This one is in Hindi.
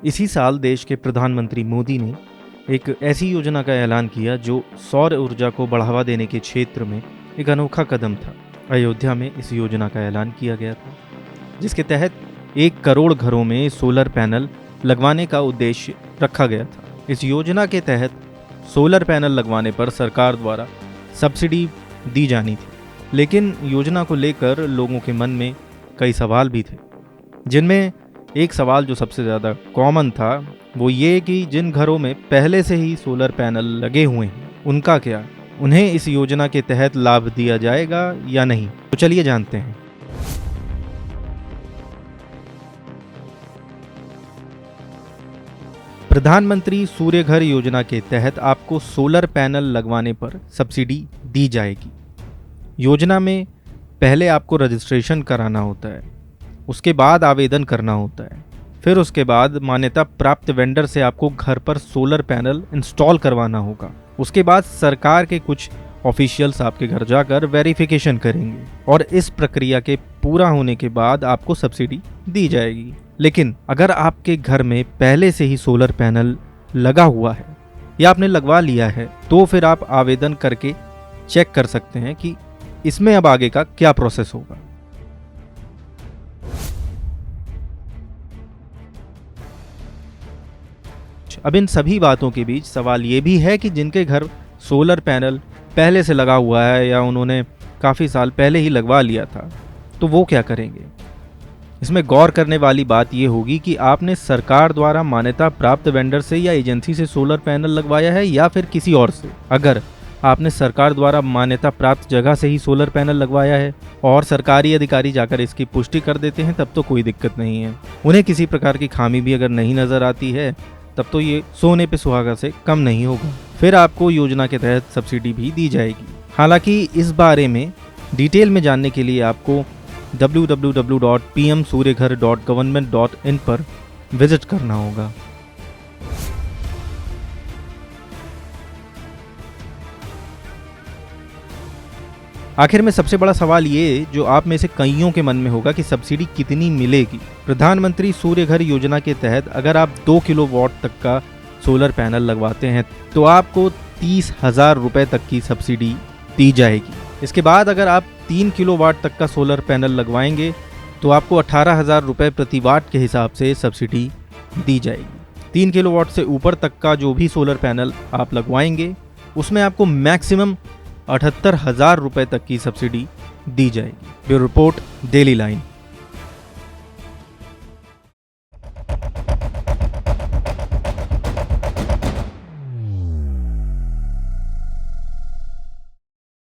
इसी साल देश के प्रधानमंत्री मोदी ने एक ऐसी योजना का ऐलान किया जो सौर ऊर्जा को बढ़ावा देने के क्षेत्र में एक अनोखा कदम था। अयोध्या में इस योजना का ऐलान किया गया था, जिसके तहत 1 करोड़ घरों में सोलर पैनल लगवाने का उद्देश्य रखा गया था। इस योजना के तहत सोलर पैनल लगवाने पर सरकार द्वारा सब्सिडी दी जानी थी, लेकिन योजना को लेकर लोगों के मन में कई सवाल भी थे, जिनमें एक सवाल जो सबसे ज़्यादा कॉमन था वो ये कि जिन घरों में पहले से ही सोलर पैनल लगे हुए हैं उनका क्या, उन्हें इस योजना के तहत लाभ दिया जाएगा या नहीं। तो चलिए जानते हैं। प्रधानमंत्री सूर्य घर योजना के तहत आपको सोलर पैनल लगवाने पर सब्सिडी दी जाएगी। योजना में पहले आपको रजिस्ट्रेशन कराना होता है, उसके बाद आवेदन करना होता है, फिर उसके बाद मान्यता प्राप्त वेंडर से आपको घर पर सोलर पैनल इंस्टॉल करवाना होगा। उसके बाद सरकार के कुछ ऑफिशियल्स आपके घर जाकर वेरिफिकेशन करेंगे और इस प्रक्रिया के पूरा होने के बाद आपको सब्सिडी दी जाएगी। लेकिन अगर आपके घर में पहले से ही सोलर पैनल लगा हुआ है या आपने लगवा लिया है, तो फिर आप आवेदन करके चेक कर सकते हैं कि इसमें अब आगे का क्या प्रोसेस होगा। अब इन सभी बातों के बीच सवाल ये भी है कि जिनके घर सोलर पैनल पहले से लगा हुआ है या उन्होंने काफ़ी साल पहले ही लगवा लिया था, तो वो क्या करेंगे। इसमें गौर करने वाली बात ये होगी कि आपने सरकार द्वारा मान्यता प्राप्त वेंडर से या एजेंसी से सोलर पैनल लगवाया है या फिर किसी और से। अगर आपने सरकार द्वारा मान्यता प्राप्त जगह से ही सोलर पैनल लगवाया है और सरकारी अधिकारी जाकर इसकी पुष्टि कर देते हैं, तब तो कोई दिक्कत नहीं है। उन्हें किसी प्रकार की खामी भी अगर नहीं नज़र आती है, तब तो ये सोने पे सुहागा से कम नहीं होगा। फिर आपको योजना के तहत सब्सिडी भी दी जाएगी। हालांकि इस बारे में डिटेल में जानने के लिए आपको www.pmsuryaghar.government.in पर विजिट करना होगा। आखिर में सबसे बड़ा सवाल ये जो आप में से कईयों के मन में होगा कि सब्सिडी कितनी मिलेगी। प्रधानमंत्री सूर्य घर योजना के तहत अगर आप 2 किलोवाट तक का सोलर पैनल लगवाते हैं तो आपको 30,000 रुपये तक की सब्सिडी दी जाएगी। इसके बाद अगर आप 3 किलोवाट तक का सोलर पैनल लगवाएंगे तो आपको 18,000 रुपये प्रति वाट के हिसाब से सब्सिडी दी जाएगी। 3 किलोवाट से ऊपर तक का जो भी सोलर पैनल आप लगवाएंगे उसमें आपको मैक्सिमम 78,000 रुपये तक की सब्सिडी दी जाएगी। Bureau report, daily line.